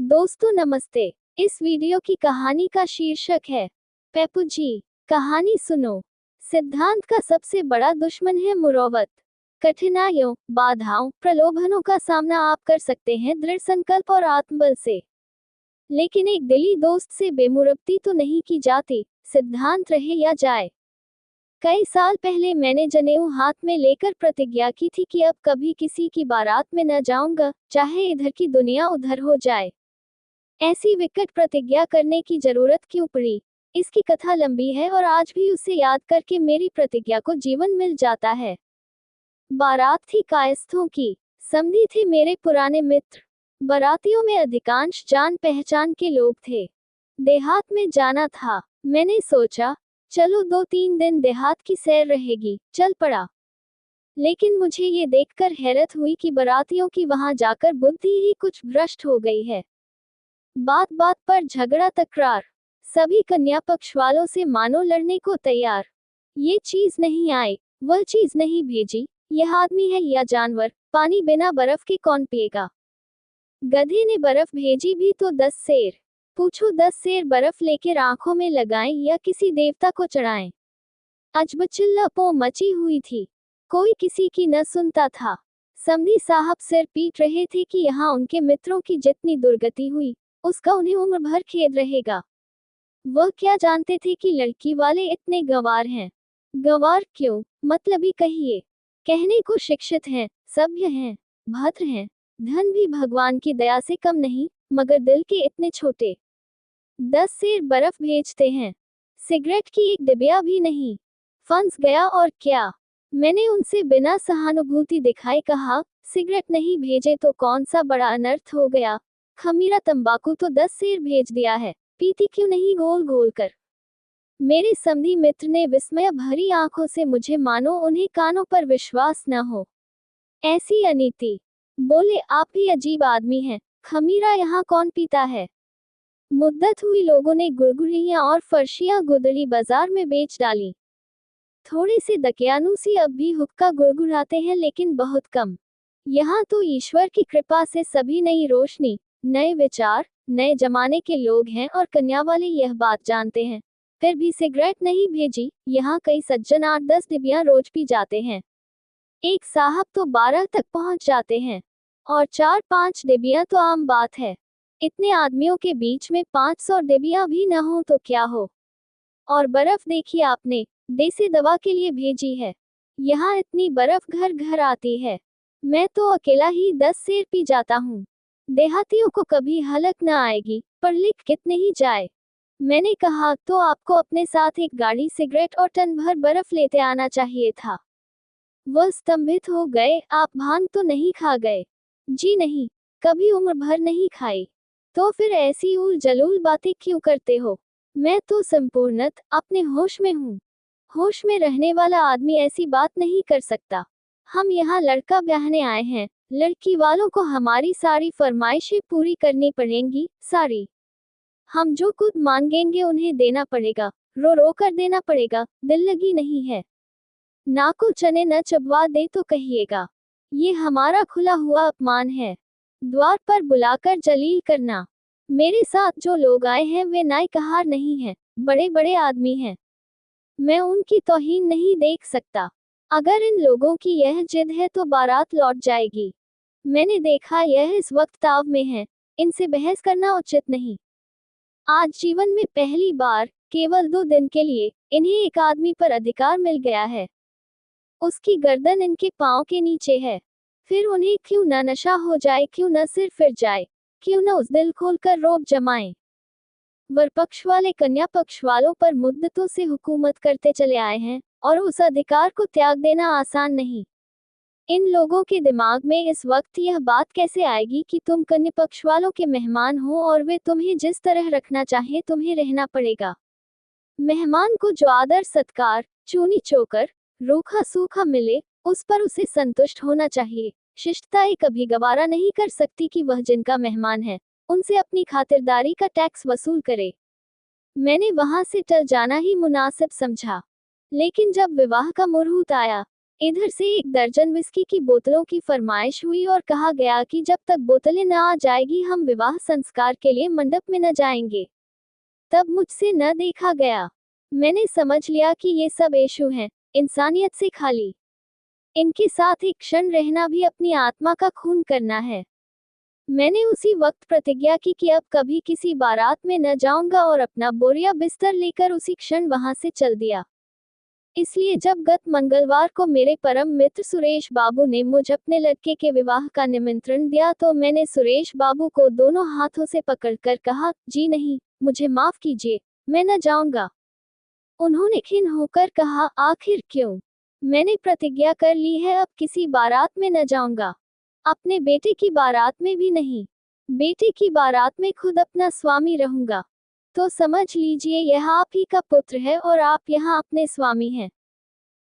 दोस्तों नमस्ते। इस वीडियो की कहानी का शीर्षक है पेपू जी। कहानी सुनो। सिद्धांत का सबसे बड़ा दुश्मन है मुरौवत। कठिनाइयों, बाधाओं, प्रलोभनों का सामना आप कर सकते हैं दृढ़ संकल्प और आत्मबल से, लेकिन एक दिली दोस्त से बेमुरब्बती तो नहीं की जाती, सिद्धांत रहे या जाए। कई साल पहले मैंने जनेऊ हाथ में लेकर प्रतिज्ञा की थी कि अब कभी किसी की बारात में न जाऊंगा, चाहे इधर की दुनिया उधर हो जाए। ऐसी विकट प्रतिज्ञा करने की जरूरत क्यों पड़ी? इसकी कथा लंबी है और आज भी उसे याद करके मेरी प्रतिज्ञा को जीवन मिल जाता है। बारात थी कायस्थों की। समधी थे मेरे पुराने मित्र। बारातियों में अधिकांश जान पहचान के लोग थे। देहात में जाना था। मैंने सोचा चलो 2-3 दिन देहात की सैर रहेगी, चल पड़ा। लेकिन मुझे ये देखकर हैरत हुई कि बारातियों की वहां जाकर बुद्धि ही कुछ भ्रष्ट हो गई है। बात बात पर झगड़ा तकरार। सभी कन्या पक्ष वालों से मानो लड़ने को तैयार। ये चीज नहीं आई, वह चीज नहीं भेजी, यह आदमी है या जानवर, पानी बिना बर्फ के कौन पिएगा। गधे ने बर्फ भेजी भी तो 10 सेर। पूछो 10 सेर बर्फ लेकर आंखों में लगाएं या किसी देवता को चढ़ाएं। अजब पो मची हुई थी। कोई किसी की न सुनता था। समधी साहब सिर पीट रहे थे कि यहाँ उनके मित्रों की जितनी दुर्गति हुई, उसका उन्हें उम्र भर खेद रहेगा। वह क्या जानते थे कि लड़की वाले इतने गंवार हैं। गंवार क्यों, मतलब ही कहिए। कहने को शिक्षित हैं, सभ्य हैं, भद्र हैं, धन भी भगवान की दया से कम नहीं, मगर दिल के इतने छोटे। 10 सेर बर्फ भेजते हैं, सिगरेट की एक डिबिया भी नहीं। फंस गया और क्या। मैंने उनसे बिना सहानुभूति दिखाए कहा, सिगरेट नहीं भेजे तो कौन सा बड़ा अनर्थ हो गया। खमीरा तंबाकू तो 10 सेर भेज दिया है, पीती क्यों नहीं गोल गोल कर। मेरे समधी मित्र ने विस्मय भरी आंखों से मुझे मानो उन्हें कानों पर विश्वास न हो। ऐसी अनीति। बोले आप भी अजीब आदमी हैं, खमीरा यहाँ कौन पीता है। मुद्दत हुई लोगों ने गुड़गुड़ियाँ और फर्शियाँ गुदड़ी बाजार में बेच डाली। थोड़े से दकियानूसी अब भी हुक्का गुड़गुड़ाते हैं, लेकिन बहुत कम। यहाँ तो ईश्वर की कृपा से सभी नई रोशनी, नए विचार, नए जमाने के लोग हैं और कन्या वाले यह बात जानते हैं, फिर भी सिगरेट नहीं भेजी। यहाँ कई सज्जन 8-10 डिबियां रोज पी जाते हैं। एक साहब तो 12 तक पहुंच जाते हैं, और 4-5 डिबियां तो आम बात है। इतने आदमियों के बीच में 500 डिबियां भी न हो तो क्या हो। और बर्फ देखी आपने, देसी दवा के लिए भेजी है। यहाँ इतनी बर्फ घर घर आती है। मैं तो अकेला ही 10 सेर पी जाता हूँ। देहातियों को कभी हलक न आएगी, पर लिख कितने ही जाए। मैंने कहा तो आपको अपने साथ एक गाड़ी सिगरेट और टन भर बर्फ लेते आना चाहिए था। वह स्तंभित हो गए, आप भांग तो नहीं खा गए। जी नहीं, कभी उम्र भर नहीं खाई। तो फिर ऐसी उल जलूल बातें क्यों करते हो। मैं तो संपूर्णत अपने होश में हूँ। होश में रहने वाला आदमी ऐसी बात नहीं कर सकता। हम यहाँ लड़का ब्याहने आए हैं, लड़की वालों को हमारी सारी फरमाइशें पूरी करनी पड़ेंगी, सारी। हम जो कुछ मांगेंगे उन्हें देना पड़ेगा, रो रो कर देना पड़ेगा, दिल लगी नहीं है। ना को चने न चबवा दे तो कहिएगा। ये हमारा खुला हुआ अपमान है। द्वार पर बुलाकर जलील करना। मेरे साथ जो लोग आए हैं वे नाई कहार नहीं हैं, बड़े बड़े आदमी हैं। मैं उनकी तौहीन नहीं देख सकता। अगर इन लोगों की यह जिद है तो बारात लौट जाएगी। मैंने देखा यह इस वक्त ताव में है, इनसे बहस करना उचित नहीं। आज जीवन में पहली बार, केवल 2 दिन के लिए, इन्हें एक आदमी पर अधिकार मिल गया है। उसकी गर्दन इनके पांव के नीचे है। फिर उन्हें क्यों न नशा हो जाए, क्यों न सिर फिर जाए, क्यों न उस दिल खोलकर रोब जमाएं। वर पक्ष वाले कन्या पक्ष वालों पर मुद्दतों से हुकूमत करते चले आए हैं, और उस अधिकार को त्याग देना आसान नहीं। इन लोगों के दिमाग में इस वक्त यह बात कैसे आएगी कि तुम कन्या पक्ष वालों के मेहमान हो और वे तुम्हें जिस तरह रखना चाहे तुम्हें रहना पड़ेगा। मेहमान को जो आदर सत्कार, चूनी चोकर, रूखा सूखा मिले, उस पर उसे संतुष्ट होना चाहिए। शिष्टताएं कभी गवारा नहीं कर सकती कि वह जिनका मेहमान है, उनसे अपनी खातिरदारी का टैक्स वसूल करे। मैंने वहां से टल जाना ही मुनासिब समझा। लेकिन जब विवाह का मुहूर्त आया, इधर से 1 दर्जन विस्की की बोतलों की फरमाइश हुई और कहा गया कि जब तक बोतलें न आ जाएगी हम विवाह संस्कार के लिए मंडप में न जाएंगे। तब मुझसे न देखा गया। मैंने समझ लिया कि ये सब येशू हैं, इंसानियत से खाली। इनके साथ एक क्षण रहना भी अपनी आत्मा का खून करना है। मैंने उसी वक्त प्रतिज्ञा की कि अब कभी किसी बारात में न जाऊंगा और अपना बोरिया बिस्तर लेकर उसी क्षण वहां से चल दिया। इसलिए जब गत मंगलवार को मेरे परम मित्र सुरेश बाबू ने मुझ अपने लड़के के विवाह का निमंत्रण दिया तो मैंने सुरेश बाबू को दोनों हाथों से पकड़कर कहा, जी नहीं, मुझे माफ कीजिए, मैं न जाऊंगा। उन्होंने खिन्न होकर कहा, आखिर क्यों? मैंने प्रतिज्ञा कर ली है, अब किसी बारात में न जाऊंगा। अपने बेटे की बारात में भी नहीं। बेटे की बारात में खुद अपना स्वामी रहूंगा। तो समझ लीजिए यह आप ही का पुत्र है और आप यहाँ अपने स्वामी हैं।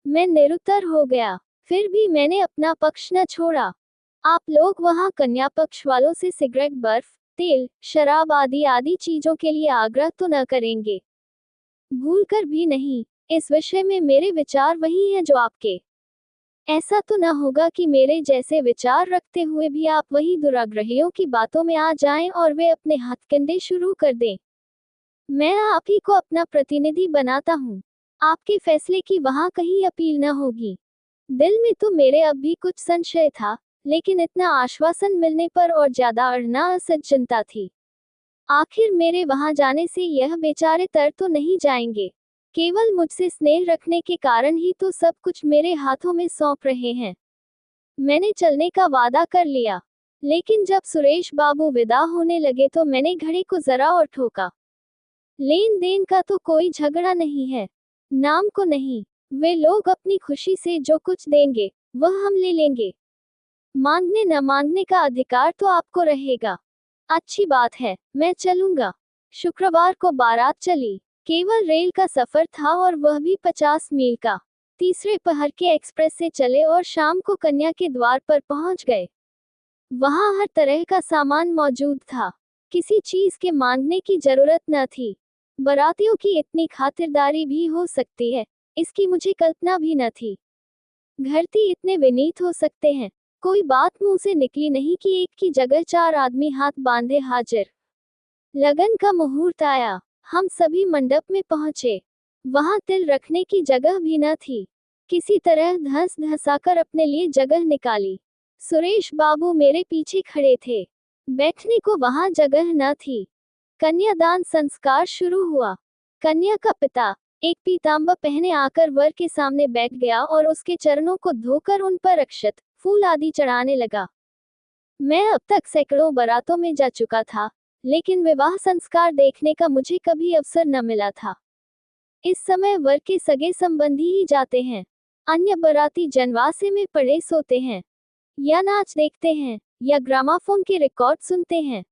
मैं निरुत्तर हो गया। फिर भी मैंने अपना पक्ष न छोड़ा। आप लोग वहाँ कन्या पक्ष वालों से सिगरेट, बर्फ, तेल, शराब आदि आदि चीजों के लिए आग्रह तो न करेंगे? भूलकर भी नहीं। इस विषय में मेरे विचार वही हैं जो आपके। ऐसा तो न होगा कि मेरे जैसे विचार रखते हुए भी आप वही दुराग्रहियों की बातों में आ जाएं और वे अपने हथकंडे शुरू कर दें। मैं आप ही को अपना प्रतिनिधि बनाता हूँ। आपके फैसले की वहाँ कहीं अपील न होगी। दिल में तो मेरे अब भी कुछ संशय था, लेकिन इतना आश्वासन मिलने पर और ज्यादा अड़ना असज्जनता थी। आखिर मेरे वहां जाने से यह बेचारे तर तो नहीं जाएंगे। केवल मुझसे स्नेह रखने के कारण ही तो सब कुछ मेरे हाथों में सौंप रहे हैं। मैंने चलने का वादा कर लिया, लेकिन जब सुरेश बाबू विदा होने लगे तो मैंने घड़ी को जरा और ठोका। लेन देन का तो कोई झगड़ा नहीं है, नाम को नहीं। वे लोग अपनी खुशी से जो कुछ देंगे वह हम ले लेंगे। मांगने न मांगने का अधिकार तो आपको रहेगा। अच्छी बात है, मैं चलूंगा। शुक्रवार को बारात चली। केवल रेल का सफर था और वह भी 50 मील का। तीसरे पहर के एक्सप्रेस से चले और शाम को कन्या के द्वार पर पहुंच गए। वहां हर तरह का सामान मौजूद था। किसी चीज के मांगने की जरूरत न थी। बारातियों की इतनी खातिरदारी भी हो सकती है, इसकी मुझे कल्पना भी न थी। घरती इतने विनीत हो सकते हैं। कोई बात मुंह से निकली नहीं कि एक की जगह 4 आदमी हाथ बांधे हाजिर। लगन का मुहूर्त आया। हम सभी मंडप में पहुंचे। वहां तिल रखने की जगह भी न थी। किसी तरह धंस धंसाकर अपने लिए जगह निकाली। सुरेश बाबू मेरे पीछे खड़े थे। बैठने को वहां जगह न थी। कन्यादान संस्कार शुरू हुआ। कन्या का पिता एक पीतांबर पहने आकर वर के सामने बैठ गया और उसके चरणों को धोकर उन पर अक्षत, फूल आदि चढ़ाने लगा। मैं अब तक सैकड़ों बारातों में जा चुका था, लेकिन विवाह संस्कार देखने का मुझे कभी अवसर न मिला था। इस समय वर के सगे संबंधी ही जाते हैं। अन्य बाराती जनवासे में पड़े सोते हैं, या नाच देखते हैं, या ग्रामाफोन के रिकॉर्ड सुनते हैं,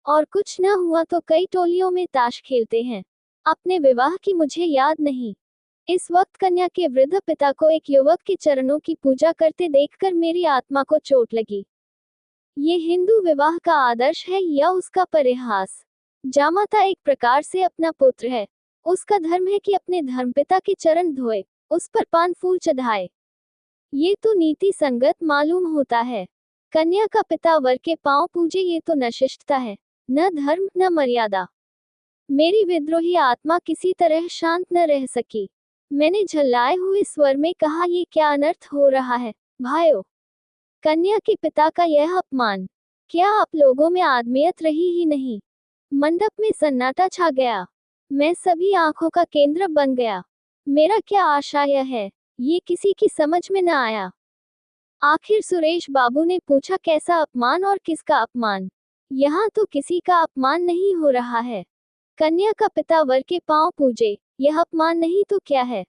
और कुछ न हुआ तो कई टोलियों में ताश खेलते हैं। अपने विवाह की मुझे याद नहीं। इस वक्त कन्या के वृद्ध पिता को एक युवक के चरणों की पूजा करते देखकर मेरी आत्मा को चोट लगी। ये हिंदू विवाह का आदर्श है या उसका परिहास? जामाता एक प्रकार से अपना पुत्र है। उसका धर्म है कि अपने धर्मपिता के चरण धोए, उस पर पान फूल चढ़ाए। ये तो नीति संगत मालूम होता है। कन्या का पिता वर के पांव पूजे, ये तो न शिष्टता है, न धर्म, न मर्यादा। मेरी विद्रोही आत्मा किसी तरह शांत न रह सकी। मैंने झल्लाए हुए स्वर में कहा, ये क्या अनर्थ हो रहा है भाइयों? कन्या के पिता का यह अपमान! क्या आप लोगों में आदमियत रही ही नहीं? मंडप में सन्नाटा छा गया। मैं सभी आंखों का केंद्र बन गया। मेरा क्या आशय है, ये किसी की समझ में न आया। आखिर सुरेश बाबू ने पूछा, कैसा अपमान और किसका अपमान? यहाँ तो किसी का अपमान नहीं हो रहा है। कन्या का पिता वर के पांव पूजे, यह अपमान नहीं तो क्या है?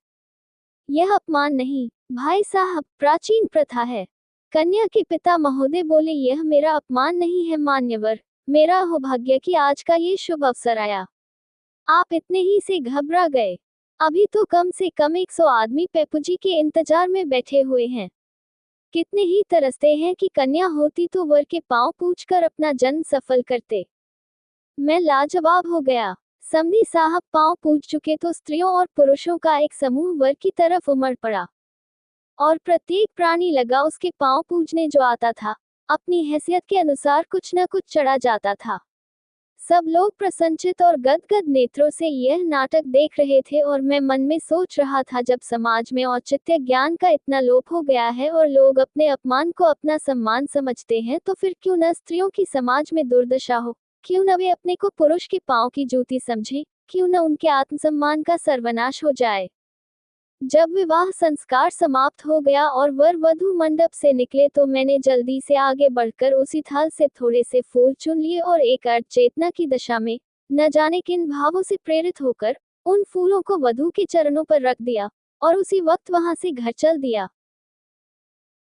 यह अपमान नहीं भाई साहब, प्राचीन प्रथा है। कन्या के पिता महोदय बोले, यह मेरा अपमान नहीं है मान्यवर, मेरा हो भाग्य कि आज का ये शुभ अवसर आया। आप इतने ही से घबरा गए? अभी तो कम से कम 100 आदमी पेपूजी के इंतजार में बैठे हुए हैं। कितने ही तरसते हैं कि कन्या होती तो वर के पांव पूछकर अपना जन्म सफल करते। मैं लाजवाब हो गया। समधी साहब पांव पूज चुके तो स्त्रियों और पुरुषों का एक समूह वर की तरफ उमड़ पड़ा। और प्रत्येक प्राणी लगा उसके पांव पूजने जो आता था, अपनी हैसियत के अनुसार कुछ न कुछ चढ़ा जाता था। सब लोग प्रसन्नचित और गदगद नेत्रों से यह नाटक देख रहे थे और मैं मन में सोच रहा था, जब समाज में औचित्य ज्ञान का इतना लोप हो गया है और लोग अपने अपमान को अपना सम्मान समझते हैं, तो फिर क्यों न स्त्रियों की समाज में दुर्दशा हो, क्यों न वे अपने को पुरुष के पांव की जूती समझें, क्यों न उनके आत्मसम्मान का सर्वनाश हो जाए। जब विवाह संस्कार समाप्त हो गया और वर वधू मंडप से निकले तो मैंने जल्दी से आगे बढ़कर उसी थाल से थोड़े से फूल चुन लिए और एक अर्ध चेतना की दशा में, न जाने किन भावों से प्रेरित होकर, उन फूलों को वधू के चरणों पर रख दिया और उसी वक्त वहां से घर चल दिया।